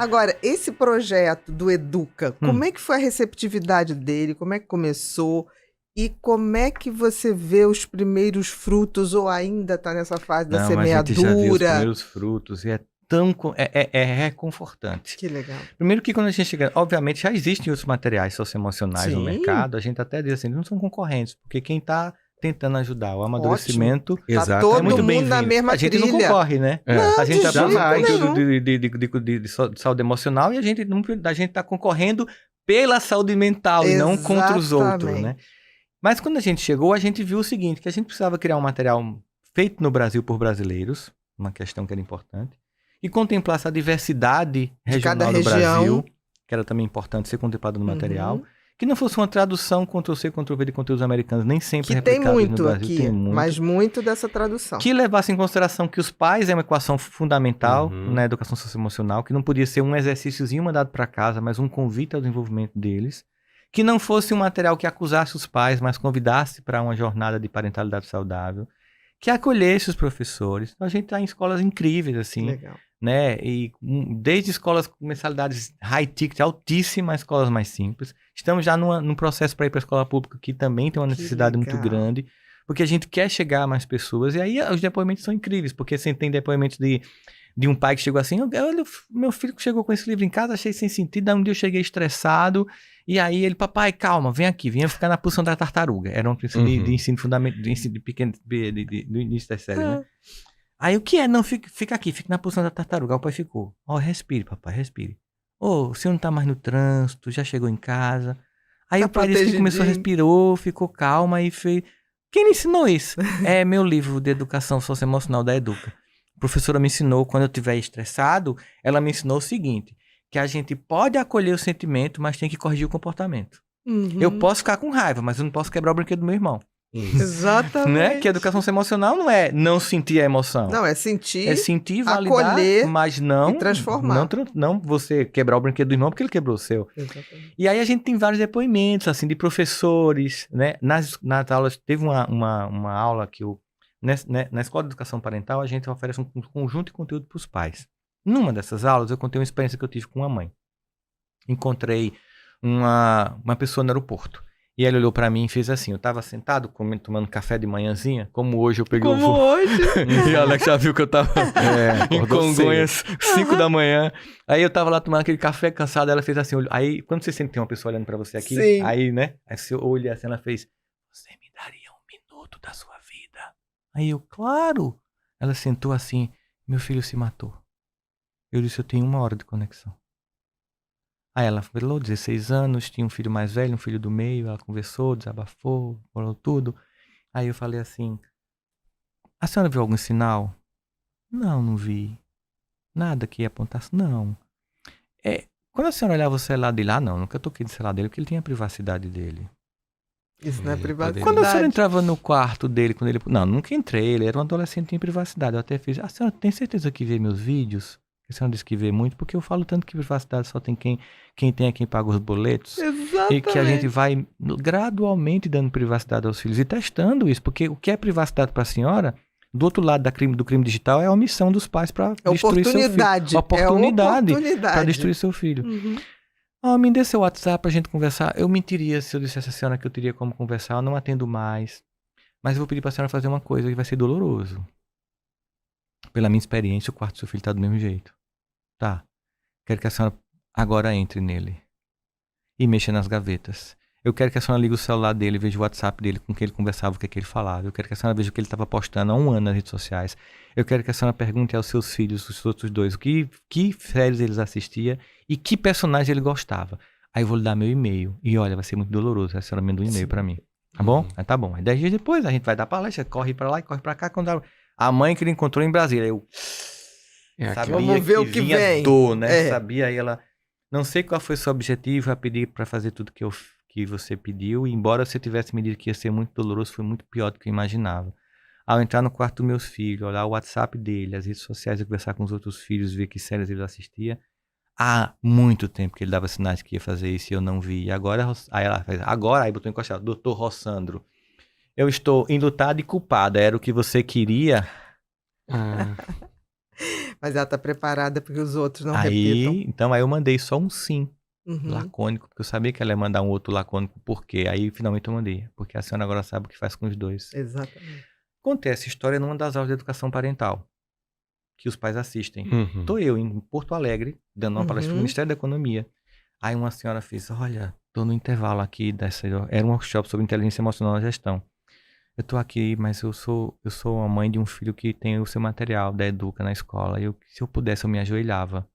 Agora, esse projeto do Educa, como é que foi a receptividade dele? Como é que começou? E como é que você vê os primeiros frutos ou ainda está nessa fase da Não, a gente já viu os semeadura? primeiros frutos e é tão reconfortante. Que legal. Primeiro que quando a gente chega, obviamente já existem outros materiais socioemocionais no Sim. mercado, a gente até diz assim, não são concorrentes, porque quem está tentando ajudar o amadurecimento Tá Exatamente. todo é muito mundo bem-vindo. na mesma A gente não trilha. concorre, né? Não, A gente de está jeito falando nenhum. de saúde emocional e a gente está concorrendo pela saúde mental e não contra os outros, né? Exatamente. Mas quando a gente chegou, a gente viu o seguinte, que a gente precisava criar um material feito no Brasil por brasileiros, uma questão que era importante, e contemplar essa diversidade cada regional do região. Brasil, que era também importante ser contemplada no material, Uhum. que não fosse uma tradução Ctrl-C, Ctrl-V de conteúdos americanos, nem sempre Que tem replicados muito no Brasil, aqui, tem muito. mas muito dessa tradução. Que levasse em consideração que os pais é uma equação fundamental Uhum. na educação socioemocional, que não podia ser um exercíciozinho mandado para casa, mas um convite ao desenvolvimento deles. Que não fosse um material que acusasse os pais, mas convidasse para uma jornada de parentalidade saudável. Que acolhesse os professores. Então, a gente está em escolas incríveis, assim, Legal. né? E desde escolas com mensalidades high ticket, altíssimas, escolas mais simples. Estamos já num processo para ir para a escola pública, que também tem uma Que necessidade muito legal. grande, porque a gente quer chegar a mais pessoas. E aí os depoimentos são incríveis, porque você tem depoimentos de um pai que chegou assim, olha, meu filho que chegou com esse livro em casa, achei sem sentido, aí um dia eu cheguei estressado, e aí ele, papai, calma, vem aqui, venha ficar na posição da tartaruga. Era um princípio de ensino fundamental, de ensino de pequeno, do início das séries, né? Aí o que é? Não, fica aqui, fica na posição da tartaruga. Aí o pai ficou, respire, papai, respire. O senhor não tá mais no trânsito, já chegou em casa. Aí Tá o pai disse que começou a respirou, ficou calma e fez... Quem lhe ensinou isso? É meu livro de educação socioemocional da Educa. A professora me ensinou, quando eu estiver estressado, ela me ensinou o seguinte, que a gente pode acolher o sentimento, mas tem que corrigir o comportamento. Uhum. Eu posso ficar com raiva, mas eu não posso quebrar o brinquedo do meu irmão. Exatamente. Né? Que a educação socioemocional não é não sentir a emoção. Não, é sentir, É sentir, validar, acolher mas não e transformar. Não você quebrar o brinquedo do irmão porque ele quebrou o seu. Exatamente. E aí a gente tem vários depoimentos, assim, de professores, né? Nas aulas, teve uma aula que na Escola de Educação Parental, a gente oferece um conjunto de conteúdo para os pais. Numa dessas aulas, eu contei uma experiência que eu tive com uma mãe. Encontrei uma pessoa no aeroporto. E ele olhou pra mim e fez assim, eu tava sentado tomando café de manhãzinha, como hoje eu peguei Como hoje. E a Alex já viu que eu tava em Congonhas, 5 da manhã. Aí eu tava lá tomando aquele café cansado, ela fez assim, aí quando você sente que tem uma pessoa olhando pra você aqui, Sim. aí, né, aí se eu olhei assim, ela fez, você me daria 1 minuto da sua vida? Aí eu, claro. Ela sentou assim, meu filho se matou. Eu disse, eu tenho 1 hora de conexão. Aí ela falou, 16 anos, tinha um filho mais velho, um filho do meio, ela conversou, desabafou, falou tudo. Aí eu falei assim, a senhora viu algum sinal? Não, não vi. Nada que apontasse, não. Quando a senhora olhava o celular dele, não, nunca toquei no celular dele, porque ele tinha a privacidade dele. Isso não é privacidade. Quando a senhora entrava no quarto dele, quando ele... Não, nunca entrei, ele era um adolescente, tinha privacidade. Eu até fiz, a senhora tem certeza que vê meus vídeos? A senhora disse que vê muito, porque eu falo tanto que privacidade só tem quem tem é quem paga os boletos. Exatamente. E que a gente vai gradualmente dando privacidade aos filhos e testando isso, porque o que é privacidade para a senhora, do outro lado do crime digital, é a omissão dos pais para destruir seu filho. Oportunidade para destruir seu filho. Uhum. Me dê seu WhatsApp pra gente conversar. Eu mentiria se eu dissesse a senhora que eu teria como conversar, eu não atendo mais. Mas eu vou pedir pra senhora fazer uma coisa que vai ser doloroso. Pela minha experiência, o quarto do seu filho tá do mesmo jeito. Tá. Quero que a senhora agora entre nele. E mexa nas gavetas. Eu quero que a senhora ligue o celular dele, veja o WhatsApp dele, com quem ele conversava, o que ele falava. Eu quero que a senhora veja o que ele estava postando há 1 ano nas redes sociais. Eu quero que a senhora pergunte aos seus filhos, os outros dois, que séries eles assistiam e que personagem ele gostava. Aí eu vou lhe dar meu e-mail. E olha, vai ser muito doloroso. A senhora manda um e-mail pra mim. Tá bom? Aí tá bom. Aí 10 dias depois a gente vai dar palestra, corre pra lá e corre pra cá. Quando a mãe que ele encontrou em Brasília, eu sabia vamos ver o que vinha vem. dor, né? Sabia, aí ela... Não sei qual foi o seu objetivo, a pedir pra fazer tudo que você pediu. E embora você tivesse me dito que ia ser muito doloroso, foi muito pior do que eu imaginava. Ao entrar no quarto dos meus filhos, olhar o WhatsApp dele, as redes sociais, e conversar com os outros filhos, ver que séries ele assistia... Há muito tempo que ele dava sinais que ia fazer isso e eu não vi. E agora, aí ela fez, aí botou encostado, doutor Rossandro, eu estou enlutada e culpada, era o que você queria? Mas ela tá preparada porque os outros não repitam. Aí eu mandei só um sim, Uhum. lacônico, porque eu sabia que ela ia mandar um outro lacônico, por quê? Aí finalmente eu mandei, porque a senhora agora sabe o que faz com os dois. Exatamente. Contei essa história numa das aulas de educação parental, que os pais assistem. Uhum. Tô eu em Porto Alegre, dando uma palestra no Uhum. Ministério da Economia. Aí uma senhora fez, olha, tô no intervalo aqui era um workshop sobre inteligência emocional na gestão. Eu tô aqui, mas eu sou a mãe de um filho que tem o seu material da Educa na escola. Se eu pudesse, eu me ajoelhava.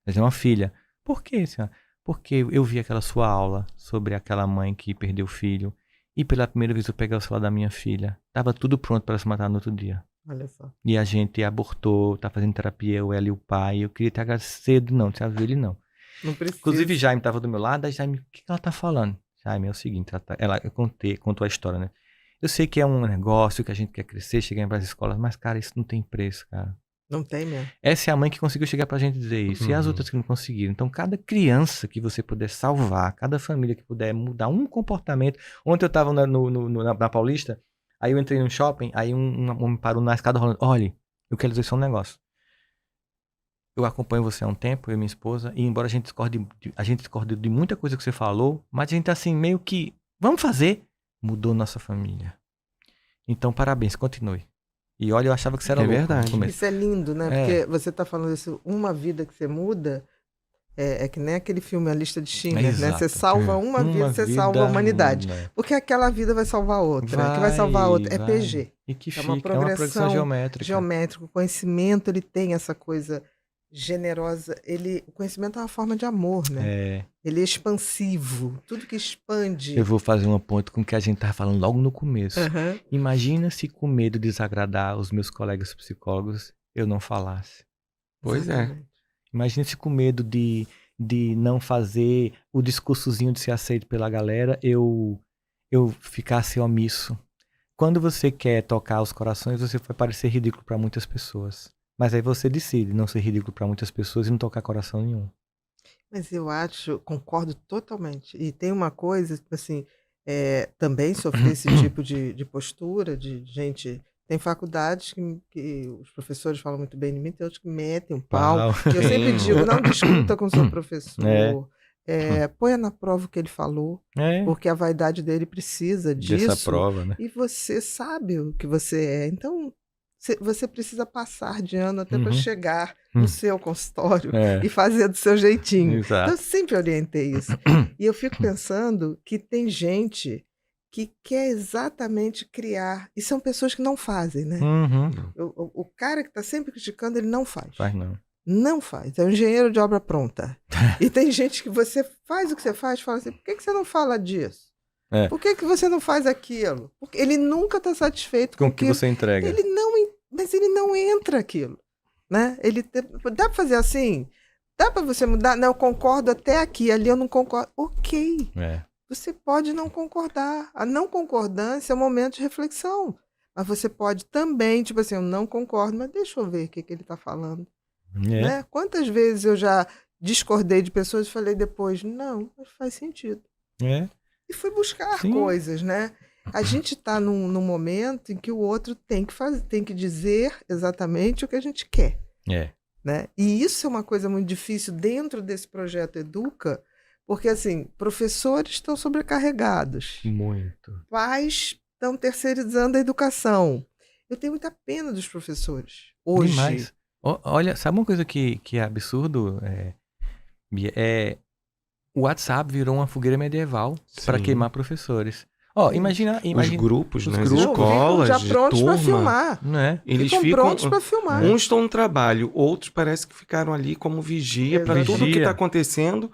Mas é uma filha. Por quê, senhora? Porque eu vi aquela sua aula sobre aquela mãe que perdeu o filho. E pela primeira vez eu peguei o celular da minha filha. Tava tudo pronto para se matar no outro dia. Olha só. E a gente abortou, tá fazendo terapia, ela e o pai. Eu queria te agradecer, não, te avisou ele não. Não precisa. Inclusive, Jaime tava do meu lado. Aí Jaime, o que ela tá falando? Jaime, é o seguinte, contou a história, né? Eu sei que é um negócio que a gente quer crescer, chegar para as escolas, mas, cara, isso não tem preço, cara. Não tem mesmo. Essa é a mãe que conseguiu chegar pra gente dizer isso. E as outras que não conseguiram. Então, cada criança que você puder salvar, cada família que puder mudar um comportamento. Ontem eu tava na Paulista, aí eu entrei num shopping, aí um homem parou na escada falando, olha, eu quero dizer só um negócio. Eu acompanho você há um tempo, eu e minha esposa, e embora a gente discorde de muita coisa que você falou, mas a gente tá assim, meio que, vamos fazer. Mudou nossa família. Então, parabéns, continue. E olha, eu achava que você era louco. Verdade. Isso é lindo, né? Porque você tá falando isso, uma vida que você muda, é que nem aquele filme A Lista de Schindler, né? Você salva uma vida, você salva a humanidade. Porque aquela vida vai salvar outra. Que vai salvar outra. É PG. E que É uma progressão progressão geométrica. geométrico. O conhecimento, ele tem essa coisa generosa. O conhecimento é uma forma de amor, né? Ele é expansivo. Tudo que expande. Eu vou fazer uma ponte com o que a gente estava falando logo no começo. Uhum. Imagina se com medo de desagradar os meus colegas psicólogos, eu não falasse. Pois Exatamente. é. Imagina se com medo de não fazer o discursozinho de ser aceito pela galera, eu ficasse omisso. Quando você quer tocar os corações, você vai parecer ridículo para muitas pessoas. Mas aí você decide não ser ridículo para muitas pessoas e não tocar coração nenhum. Mas eu concordo totalmente. E tem uma coisa, tipo assim, também sofri esse tipo de postura, de gente. Tem faculdades que os professores falam muito bem de mim, tem outros que metem um pau. Eu sempre digo, não discuta com o seu professor. Ponha na prova o que ele falou, porque a vaidade dele precisa disso. Dessa prova, né? E você sabe o que você é. Então, você precisa passar de ano até para chegar no seu consultório e fazer do seu jeitinho. Exato. Então, eu sempre orientei isso. E eu fico pensando que tem gente que quer exatamente criar. E são pessoas que não fazem, né? O cara que está sempre criticando, ele não faz. Faz não. Não faz. É um engenheiro de obra pronta. E tem gente que você faz o que você faz, fala assim, por que você não fala disso? Por que você não faz aquilo? Porque ele nunca está satisfeito com o que você entrega. Mas ele não entra aquilo, né? Dá para fazer assim? Dá para você mudar? Não, eu concordo até aqui, ali eu não concordo. Ok. Você pode não concordar. A não concordância é um momento de reflexão. Mas você pode também, tipo assim, eu não concordo, mas deixa eu ver o que ele está falando. Né? Quantas vezes eu já discordei de pessoas e falei depois, não, mas faz sentido. E fui buscar coisas, né? A gente está num momento em que o outro tem que dizer exatamente o que a gente quer. Né? E isso é uma coisa muito difícil dentro desse projeto Educa, porque, assim, professores estão sobrecarregados. Muito. Pais estão terceirizando a educação. Eu tenho muita pena dos professores hoje. Demais. Olha, sabe uma coisa que é absurdo? O WhatsApp virou uma fogueira medieval para queimar professores. Imagina os grupos, né? As grupos escolas, já prontos para filmar. Né? Eles ficam prontos para filmar. Uns estão no trabalho, outros parece que ficaram ali como vigia para tudo que está acontecendo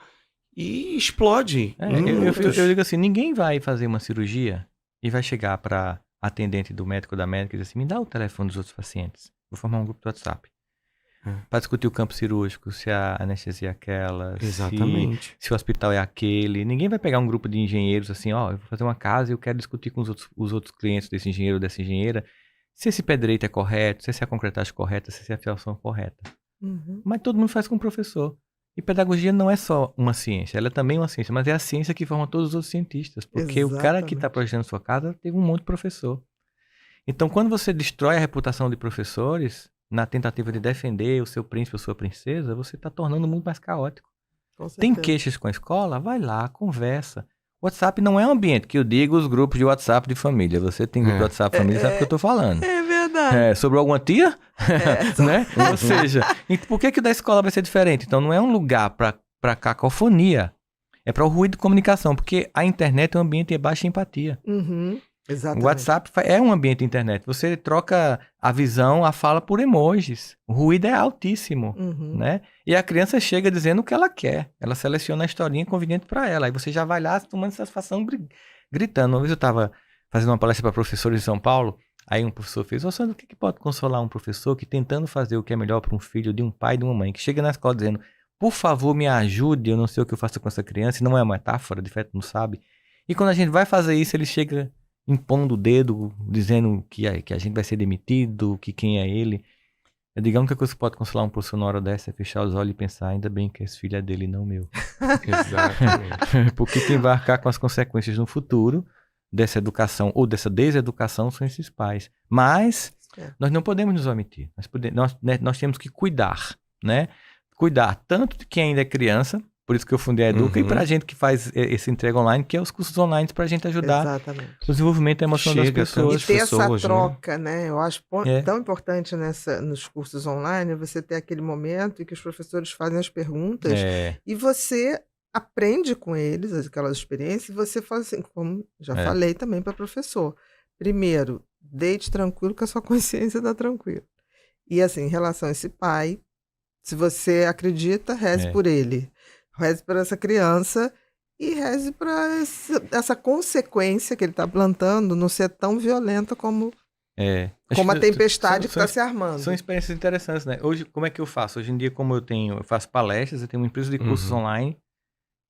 e explode. Eu digo assim, ninguém vai fazer uma cirurgia e vai chegar para atendente do médico ou da médica e dizer assim, me dá o telefone dos outros pacientes. Vou formar um grupo do WhatsApp. Para discutir o campo cirúrgico, se a anestesia é aquela, se o hospital é aquele. Ninguém vai pegar um grupo de engenheiros assim, eu vou fazer uma casa e eu quero discutir com os outros clientes desse engenheiro ou dessa engenheira se esse pé direito é correto, se essa concretagem é correta, se essa fiação é correta. Mas todo mundo faz com o professor. E pedagogia não é só uma ciência, ela é também uma ciência, mas é a ciência que forma todos os outros cientistas. Porque o cara que está projetando sua casa teve um monte de professor. Então, quando você destrói a reputação de professores, na tentativa de defender o seu príncipe ou sua princesa, você está tornando o mundo mais caótico. Tem queixas com a escola? Vai lá, conversa. WhatsApp não é um ambiente que eu digo os grupos de WhatsApp de família. Você tem grupo de WhatsApp de família, sabe o que eu estou falando. É verdade. Sobre alguma tia? Né? Ou seja, por que o da escola vai ser diferente? Então não é um lugar para cacofonia. É para o ruído de comunicação, porque a internet é um ambiente de baixa empatia. Exatamente. O WhatsApp é um ambiente de internet. Você troca a visão, a fala por emojis. O ruído é altíssimo, né? E a criança chega dizendo o que ela quer. Ela seleciona a historinha conveniente para ela. Aí você já vai lá tomando satisfação, gritando. Uma vez eu estava fazendo uma palestra para professores de São Paulo. Aí um professor fez: Sandro, o que pode consolar um professor que tentando fazer o que é melhor para um filho de um pai e de uma mãe, que chega na escola dizendo, por favor, me ajude, eu não sei o que eu faço com essa criança, e não é uma metáfora, de fato não sabe. E quando a gente vai fazer isso, ele chega impondo o dedo, dizendo que a gente vai ser demitido, que quem é ele. Eu digo, a única coisa que pode consolar um professor na hora dessa é fechar os olhos e pensar, ainda bem que esse filho é dele e não meu. Exatamente. Porque quem vai arcar com as consequências no futuro dessa educação ou dessa deseducação são esses pais. Mas nós não podemos nos omitir. Nós temos que cuidar, né? Cuidar tanto de quem ainda é criança, por isso que eu fundei a Educa, e para a gente que faz esse entrega online, que é os cursos online, para a gente ajudar o desenvolvimento emocional das pessoas. E ter essa troca, né? Eu acho tão importante nos cursos online você ter aquele momento em que os professores fazem as perguntas e você aprende com eles aquelas experiências e você faz assim, como já falei também para professor. Primeiro, deite tranquilo que a sua consciência está tranquila. E assim, em relação a esse pai, se você acredita, reze por ele. Reze por essa criança e reze para essa consequência que ele está plantando não ser tão violenta como a tempestade que está se armando. São experiências interessantes, né? Hoje, como é que eu faço? Hoje em dia, como eu faço palestras, eu tenho uma empresa de cursos online,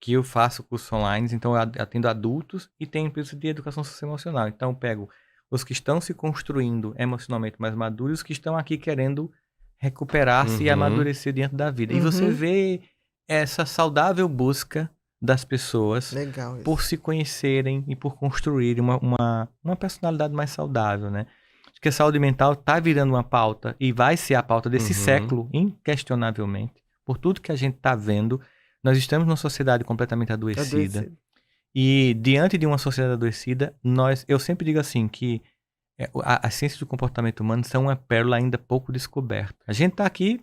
que eu faço cursos online, então eu atendo adultos e tenho empresa de educação socioemocional. Então eu pego os que estão se construindo emocionalmente mais maduros, os que estão aqui querendo recuperar-se e amadurecer diante da vida. E você vê essa saudável busca das pessoas por se conhecerem e por construírem uma personalidade mais saudável, né? Acho que a saúde mental está virando uma pauta e vai ser a pauta desse século, inquestionavelmente. Por tudo que a gente está vendo, nós estamos numa sociedade completamente adoecida. E diante de uma sociedade adoecida, eu sempre digo assim, que as ciências do comportamento humano são uma pérola ainda pouco descoberta. A gente está aqui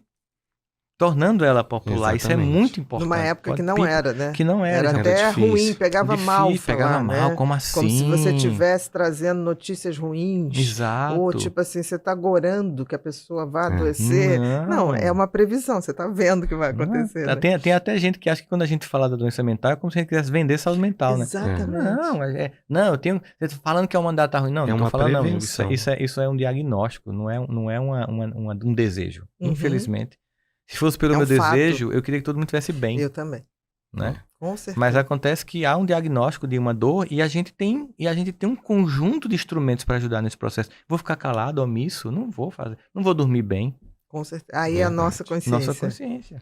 tornando ela popular. Exatamente. Isso é muito importante. Numa época que não era, né? Que não era. Era até difícil. Ruim, pegava mal falar, pegava mal, né? como assim? Como se você estivesse trazendo notícias ruins. Exato. Ou tipo assim, você está agorando que a pessoa vai adoecer. Não, é uma previsão, você está vendo que vai acontecer. Né? Tem até gente que acha que quando a gente fala da doença mental é como se a gente quisesse vender saúde mental, né? Exatamente. Não, eu tenho... Você está falando que a humanidade está ruim. Não, não estou falando prevenção. Não. Isso é um diagnóstico, não é um desejo. Infelizmente. Se fosse pelo meu desejo, eu queria que todo mundo estivesse bem. Eu também. Né? Com certeza. Mas acontece que há um diagnóstico de uma dor e a gente tem um conjunto de instrumentos para ajudar nesse processo. Vou ficar calado, omisso? Não vou fazer. Não vou dormir bem. Com certeza. Aí é a nossa consciência. Nossa consciência.